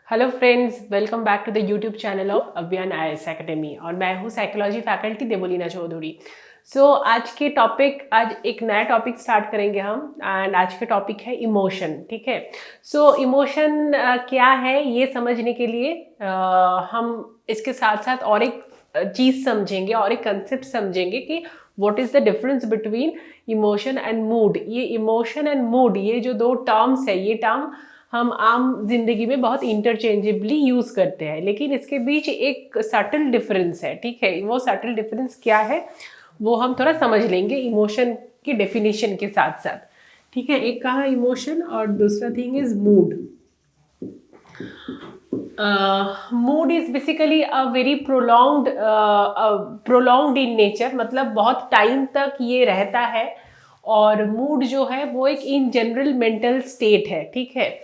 Hello friends, welcome back to the YouTube channel of Abhiyan IAS academy और मैं हूँ psychology faculty Devlina Chaudhary. आज एक नया टॉपिक स्टार्ट करेंगे हम एंड आज के टॉपिक है इमोशन। ठीक है। इमोशन क्या है ये समझने के लिए हम इसके साथ साथ और एक चीज़ समझेंगे और एक कंसेप्ट समझेंगे कि what is the difference between emotion and mood. ये इमोशन एंड मूड, ये जो दो टर्म्स है, ये टर्म हम आम जिंदगी में बहुत इंटरचेंजेबली यूज करते हैं, लेकिन इसके बीच एक सटल डिफरेंस है। ठीक है। वो सटल डिफरेंस क्या है वो हम थोड़ा समझ लेंगे इमोशन की डेफिनेशन के साथ साथ। ठीक है। एक कहा इमोशन और दूसरा thing is mood. Mood is basically a very prolonged in nature, मतलब बहुत टाइम तक ये रहता है। और मूड जो है वो एक इन जनरल मेंटल स्टेट है। ठीक है।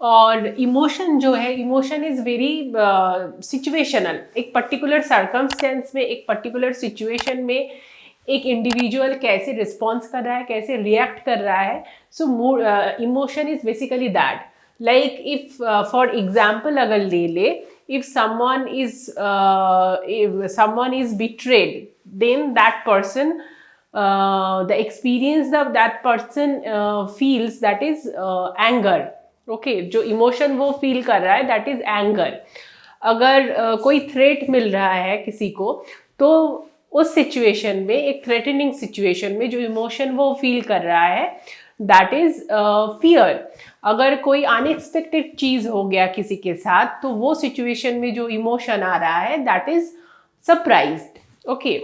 और इमोशन जो है, इमोशन इज वेरी सिचुएशनल। एक पर्टिकुलर सर्कमस्टेंस में, एक पर्टिकुलर सिचुएशन में एक इंडिविजुअल कैसे रिस्पॉन्स कर रहा है, कैसे रिएक्ट कर रहा है। So mood, emotion is basically that. Like if for example अगर ले ले, if someone is betrayed, then that person, the experience of that person feels, that is anger. Okay, जो इमोशन वो फील कर रहा है दैट इज एंगर। अगर कोई थ्रेट मिल रहा है किसी को, तो उस सिचुएशन में, एक थ्रेटनिंग सिचुएशन में जो इमोशन वो फील कर रहा है दैट इज फियर। अगर कोई अनएक्सपेक्टेड चीज हो गया किसी के साथ, तो वो सिचुएशन में जो इमोशन आ रहा है दैट इज सरप्राइज्ड। ओके।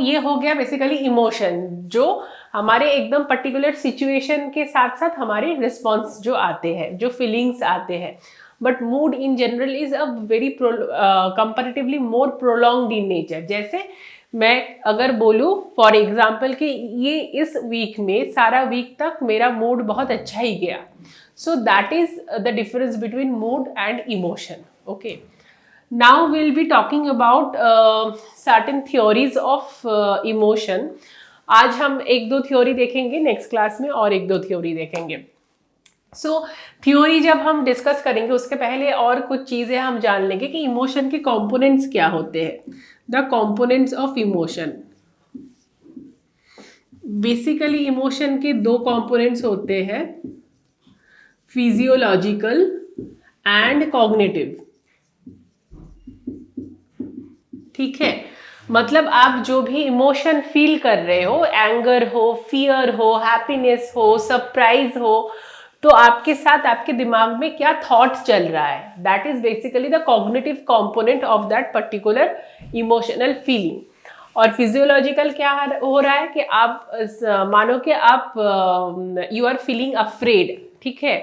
ये हो गया बेसिकली इमोशन, जो हमारे एकदम पर्टिकुलर सिचुएशन के साथ साथ हमारे रिस्पॉन्स जो आते हैं, जो फीलिंग्स आते हैं। But mood in general is a very comparatively more prolonged in nature. जैसे मैं अगर बोलूँ फॉर एग्जाम्पल कि ये इस वीक में सारा वीक तक मेरा मूड बहुत अच्छा ही गया, so that is the difference between mood and emotion. Okay. Now we'll be talking about certain theories of emotion. आज हम एक दो थ्योरी देखेंगे नेक्स्ट क्लास में, और एक दो थ्योरी देखेंगे। थ्योरी जब हम डिस्कस करेंगे उसके पहले और कुछ चीजें हम जान लेंगे कि इमोशन के कंपोनेंट्स क्या होते हैं। The components of emotion. Basically emotion के दो कंपोनेंट्स होते हैं, फिजियोलॉजिकल एंड कॉग्निटिव। ठीक है। मतलब आप जो भी इमोशन फील कर रहे हो, एंगर हो, फियर हो, हैप्पीनेस हो, सरप्राइज हो, तो आपके साथ आपके दिमाग में क्या थॉट चल रहा है, that is basically the cognitive component of that particular emotional feeling. और फिजियोलॉजिकल क्या हो रहा है कि आप मानो कि आप यू आर फीलिंग अफ्रेड। ठीक है।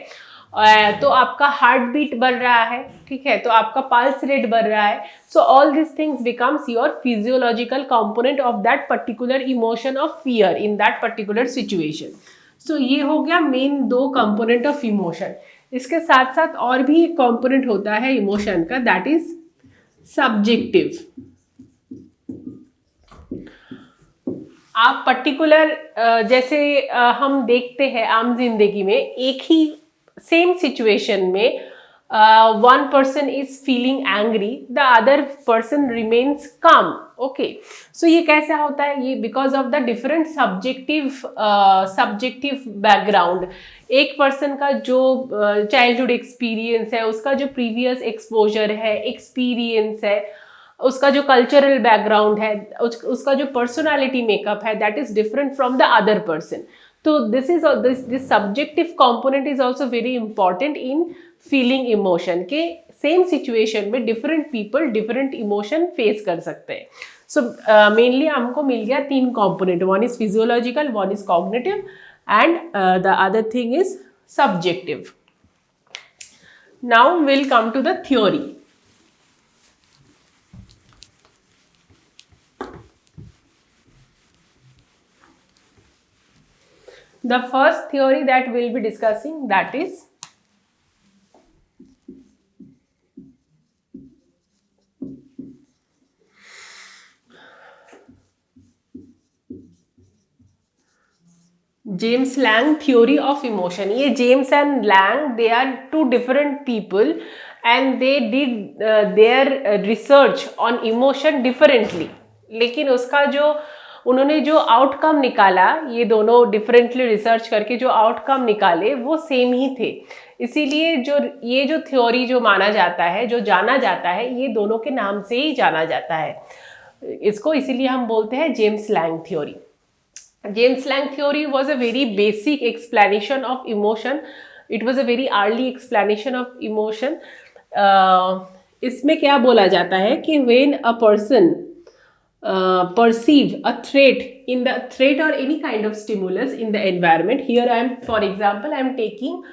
तो आपका हार्ट बीट बढ़ रहा है। ठीक है। तो आपका पल्स रेट बढ़ रहा है। So all this things becomes your physiological component of that particular emotion of fear in that particular situation. ये हो गया मेन दो कंपोनेंट ऑफ इमोशन। इसके साथ साथ और भी एक कंपोनेंट होता है इमोशन का, दैट इज सब्जेक्टिव। आप पर्टिकुलर जैसे हम देखते हैं आम जिंदगी में, एक ही सेम सिचुएशन में one person is feeling angry, the other person remains calm. Okay, ये कैसा होता है? ये because of the different subjective background। एक पर्सन का जो चाइल्डहुड एक्सपीरियंस है, उसका जो प्रीवियस एक्सपोजर है, एक्सपीरियंस है, उसका जो कल्चरल बैकग्राउंड है, उसका जो पर्सनालिटी मेकअप है, that is different from the other person. तो this subjective component is also very important in feeling emotion के। सेम सिचुएशन में different people different emotion face कर सकते हैं। मेनली हमको मिल गया तीन component, one is physiological, one is cognitive and the other thing is subjective. Now will come to the theory. The first theory that we'll be discussing, that is James Lange theory of emotion. ये James and Lange, they are two different people and they did their research on emotion differently. लेकिन उसका जो उन्होंने जो outcome निकाला, ये दोनों differently research करके जो आउटकम निकाले वो सेम ही थे. इसीलिए ये जो थ्योरी जो माना जाता है, जो जाना जाता है, ये दोनों के नाम से ही जाना जाता है. इसको इसीलिए हम बोलते हैं James Lange theory. James Lang theory was a very basic explanation of emotion. It was a very early explanation of emotion. इसमें क्या बोला जाता है कि when a person perceive a threat or any kind of stimulus in the environment. Here I am, for example, I am taking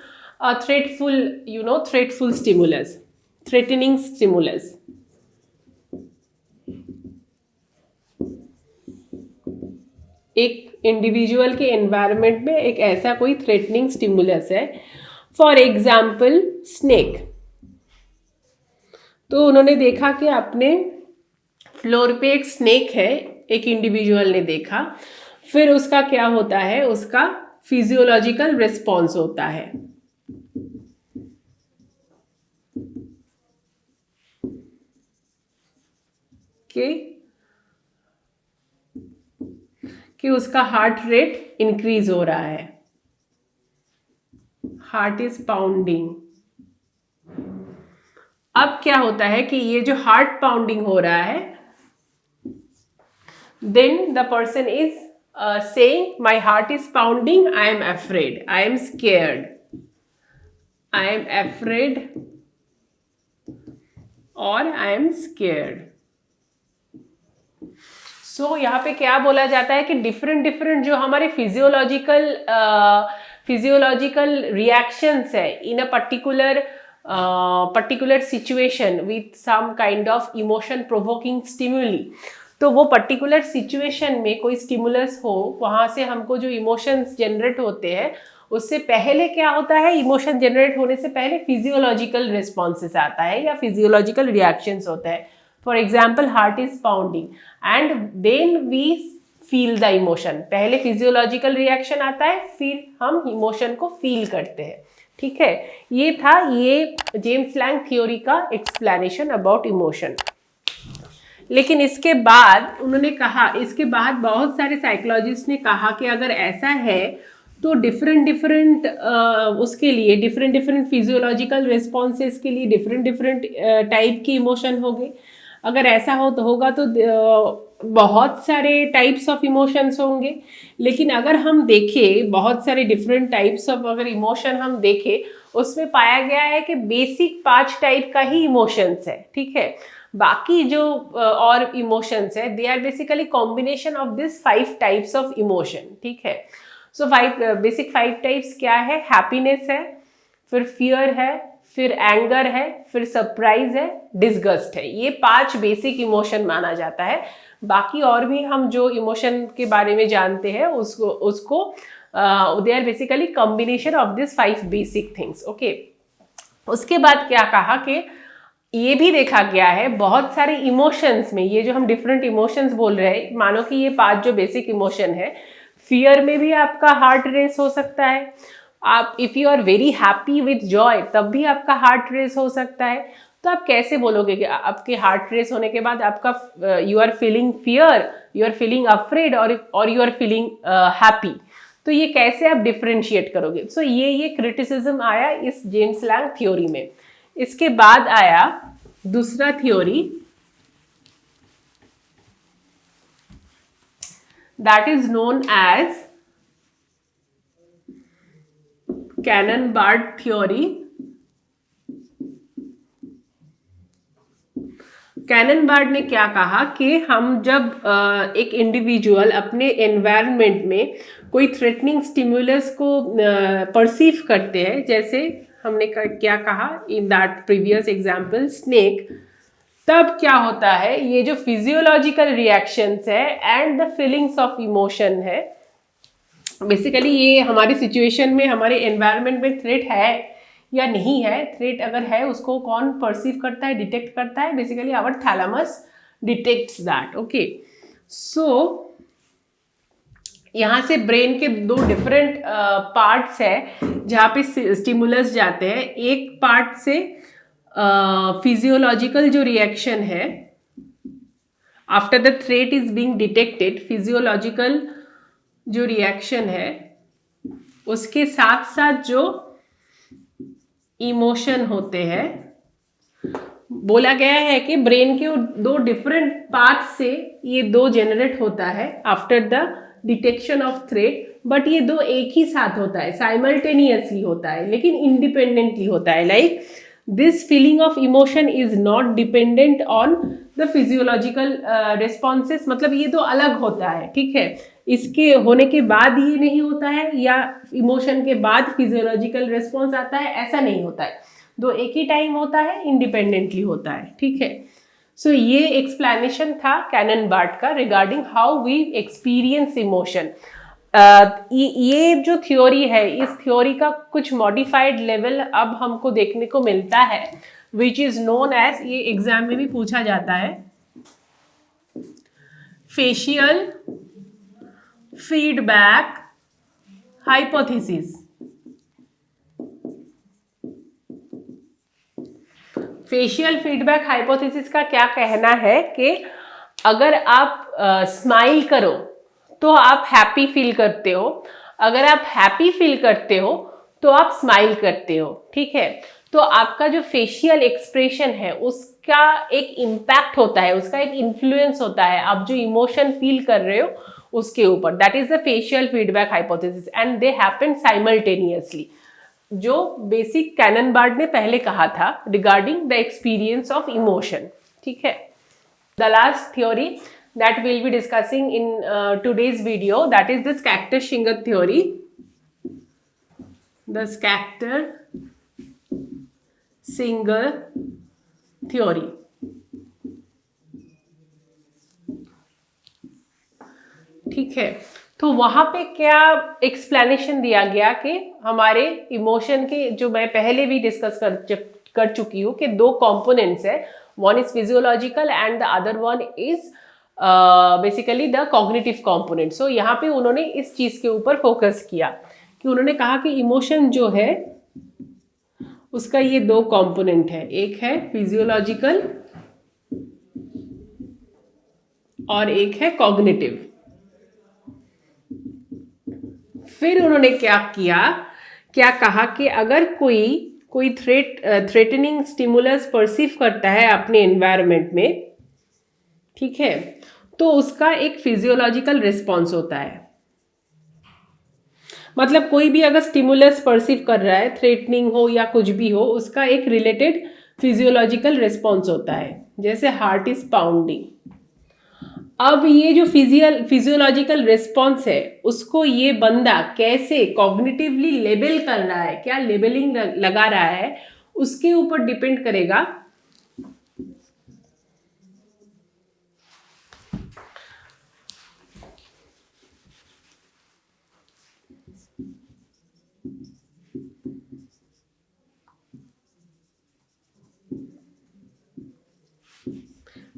a threatful stimulus, threatening stimulus. एक individual के environment में एक ऐसा कोई थ्रेटनिंग स्टिमुलस है, for example snake. तो उन्होंने देखा कि अपने फ्लोर पे एक स्नेक है, एक इंडिविजुअल ने देखा. फिर उसका क्या होता है, उसका फिजियोलॉजिकल रिस्पॉन्स होता है. कि उसका हार्ट रेट इंक्रीज हो रहा है, हार्ट इज पाउंडिंग. अब क्या होता है कि ये जो हार्ट पाउंडिंग हो रहा है, then the person is saying my heart is pounding, I am afraid, I am scared, I am afraid or I am scared. सो यहाँ पे क्या बोला जाता है कि डिफरेंट जो हमारे फिजियोलॉजिकल रिएक्शंस है in a particular situation with some kind of emotion provoking stimuli. तो वो पर्टिकुलर सिचुएशन में कोई स्टिमुलस हो, वहाँ से हमको जो इमोशंस जनरेट होते हैं, उससे पहले क्या होता है, इमोशन जनरेट होने से पहले फिजियोलॉजिकल रिस्पॉन्सेस आता है या फिजियोलॉजिकल रिएक्शंस होता है. For example heart is pounding and then we feel the emotion. पहले फिजियोलॉजिकल रिएक्शन आता है, फिर हम इमोशन को फील करते हैं. ठीक है, ये था ये जेम्स लैंग थ्योरी का एक्सप्लेनेशन अबाउट इमोशन. लेकिन इसके बाद उन्होंने कहा, इसके बाद बहुत सारे साइकोलॉजिस्ट ने कहा कि अगर ऐसा है तो डिफरेंट उसके लिए डिफरेंट फिजियोलॉजिकल रिस्पॉन्सेस के लिए डिफरेंट टाइप की इमोशन होंगे. अगर ऐसा होगा तो बहुत सारे टाइप्स ऑफ इमोशंस होंगे. लेकिन अगर हम देखें बहुत सारे डिफरेंट टाइप्स ऑफ अगर इमोशन हम देखें, उसमें पाया गया है कि बेसिक 5 टाइप का ही इमोशंस है. ठीक है, बाकी जो और इमोशंस है, they are basically combination of this 5 types of emotion. ठीक है, सो 5 टाइप्स क्या है, हैप्पीनेस है, फिर फियर है, फिर एंगर है, फिर सरप्राइज है, डिसगस्ट है. ये 5 बेसिक इमोशन माना जाता है. बाकी और भी हम जो इमोशन के बारे में जानते हैं उसको they are basically combination of this 5 basic things. Okay, उसके बाद क्या कहा कि ये भी देखा गया है बहुत सारे इमोशंस में, ये जो हम डिफरेंट इमोशंस बोल रहे हैं, मानो कि ये 5 जो बेसिक इमोशन है, फियर में भी आपका हार्ट रेस हो सकता है. आप if you are very happy with joy, तब भी आपका हार्ट रेस हो सकता है. तो आप कैसे बोलोगे कि आपके हार्ट रेस होने के बाद आपका you are feeling fear, you are feeling afraid और यू आर फीलिंग हैप्पी. तो ये कैसे आप डिफरेंशिएट करोगे. सो ये क्रिटिसिज्म आया इस जेम्स लैंग थ्योरी में. इसके बाद आया दूसरा theory, that is known as Cannon Bard theory. Cannon Bard ने क्या कहा कि हम जब एक इंडिविजुअल अपने एनवायरनमेंट में कोई थ्रेटनिंग स्टिमुलस को परसीव करते हैं, जैसे हमने क्या कहा in that previous example snake, तब क्या होता है, ये जो फिजियोलॉजिकल रिएक्शंस है and the feelings of emotion है, बेसिकली ये हमारी सिचुएशन में, हमारे एनवायरनमेंट में थ्रेट है या नहीं है. थ्रेट अगर है, उसको कौन परसीव करता है, डिटेक्ट करता है, basically our thalamus detects that. Okay, so यहाँ से ब्रेन के दो डिफरेंट पार्ट्स है जहाँ पे स्टिमुलस जाते हैं। एक पार्ट से फिजियोलॉजिकल जो रिएक्शन है after the threat is being detected, physiological जो रिएक्शन है उसके साथ साथ जो इमोशन होते हैं, बोला गया है कि ब्रेन के दो डिफरेंट पार्ट से ये दो जनरेट होता है after the detection of threat, but ये दो एक ही साथ होता है, साइमल्टेनियसली होता है, लेकिन इंडिपेंडेंटली होता है। Like this feeling of emotion is not dependent on the physiological responses, मतलब ये तो अलग होता है, ठीक है। इसके होने के बाद ये नहीं होता है या इमोशन के बाद फिजियोलॉजिकल रिस्पॉन्स आता है, ऐसा नहीं होता है। दो एक ही टाइम होता है, इंडिपेंडेंटली होता है, ठीक है। सो ये एक्सप्लेनेशन था कैनन बार्ट का regarding how we experience emotion. ये जो थ्योरी है, इस थ्योरी का कुछ मॉडिफाइड लेवल अब हमको देखने को मिलता है, विच इज नोन एज, ये एग्जाम में भी पूछा जाता है, facial feedback hypothesis. Facial feedback hypothesis का क्या कहना है कि अगर आप स्माइल करो तो आप हैप्पी फील करते हो, अगर आप हैप्पी फील करते हो तो आप स्माइल करते हो, ठीक है। तो आपका जो फेशियल एक्सप्रेशन है उसका एक इम्पैक्ट होता है, उसका एक इन्फ्लुएंस होता है आप जो इमोशन फील कर रहे हो उसके ऊपर। That is the facial feedback hypothesis and they happen simultaneously, जो बेसिक कैनन बार्ट ने पहले कहा था regarding the experience of emotion, ठीक है। The last theory that we'll be discussing in today's video, that is the Skakter-Singer theory. The Skakter-Singer theory. ठीक है, तो वहां पे क्या एक्सप्लेनेशन दिया गया कि हमारे इमोशन के, जो मैं पहले भी डिस्कस कर चुकी हूँ कि दो कंपोनेंट्स है, one is physiological and the other one is basically the cognitive component. So यहाँ पे उन्होंने इस चीज के ऊपर फोकस किया कि उन्होंने कहा कि इमोशन जो है उसका ये दो कॉम्पोनेंट है, एक है फिजियोलॉजिकल और एक है कॉग्निटिव। फिर उन्होंने क्या किया, क्या कहा कि अगर कोई थ्रेटनिंग स्टिमुलस परसीव करता है अपने एनवायरनमेंट में, ठीक है, तो उसका एक फिजियोलॉजिकल रिस्पॉन्स होता है। मतलब कोई भी अगर स्टिमुलस परसीव कर रहा है, थ्रेटनिंग हो या कुछ भी हो, उसका एक रिलेटेड फिजियोलॉजिकल रिस्पॉन्स होता है, जैसे हार्ट इज पाउंडिंग। अब ये जो फिजियोलॉजिकल रिस्पॉन्स है उसको ये बंदा कैसे कॉग्निटिवली लेबल कर रहा है, क्या लेबलिंग लगा रहा है, उसके ऊपर डिपेंड करेगा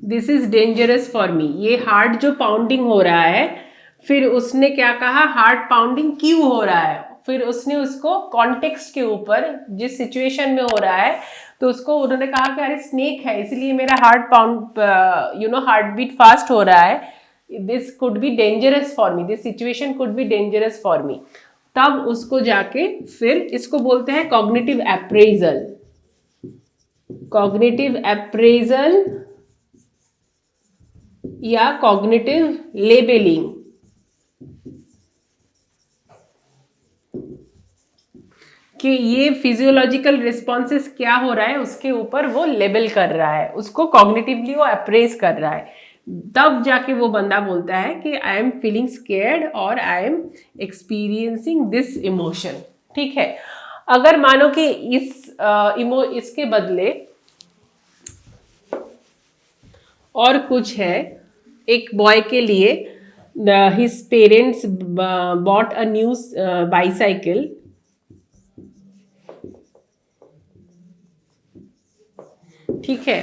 this is dangerous for me. ये हार्ट जो पाउंडिंग हो रहा है, फिर उसने क्या कहा, हार्ट पाउंडिंग क्यों हो रहा है, फिर उसने उसको कॉन्टेक्स्ट के ऊपर, जिस सिचुएशन में हो रहा है, तो उसको उन्होंने कहा कि अरे स्नेक है इसलिए मेरा हार्ट हार्ट बीट फास्ट हो रहा है, this could be dangerous for me, this situation could be dangerous for me. तब उसको जाके फिर इसको बोलते हैं कॉग्निटिव अप्रेजल। कॉग्निटिव अप्रेजल या कॉग्निटिव लेबलिंग, कि ये फिजियोलॉजिकल रिस्पॉन्सेस क्या हो रहा है उसके ऊपर वो लेबल कर रहा है, उसको कॉग्निटिवली वो अप्रेज कर रहा है। तब जाके वो बंदा बोलता है कि आई एम फीलिंग स्केयर्ड और I am experiencing this emotion, ठीक है। अगर मानो कि इसके बदले और कुछ है, एक बॉय के लिए his parents bought a new bicycle, ठीक है,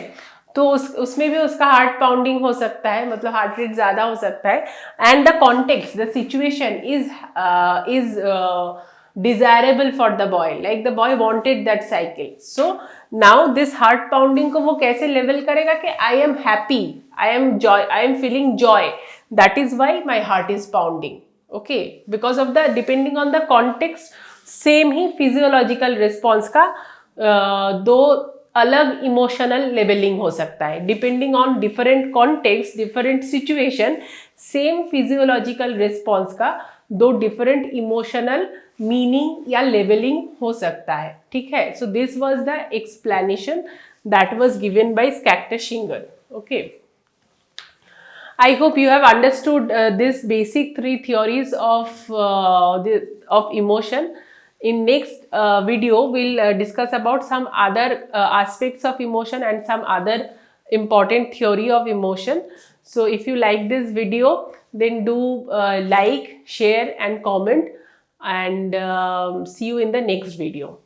तो उसमें भी उसका हार्ट पाउंडिंग हो सकता है, मतलब हार्ट रेट ज़्यादा हो सकता है. And the context, the situation is desirable for the boy, like the boy wanted that cycle. So now this heart pounding को वो कैसे level करेगा कि I am happy, I am feeling joy, that is why my heart is pounding. Okay, because of the, depending on the context, same he physiological response का दो अलग emotional levelling हो सकता है. Depending on different context, different situation, same physiological response का दो different emotional meaning या labelling हो सकता है. ठीक है. So this was the explanation that was given by Schachter Singer. Okay, I hope you have understood this basic three theories of emotion. In next video, we'll discuss about some other aspects of emotion and some other important theory of emotion. So if you like this video, then do like, share and comment, and see you in the next video.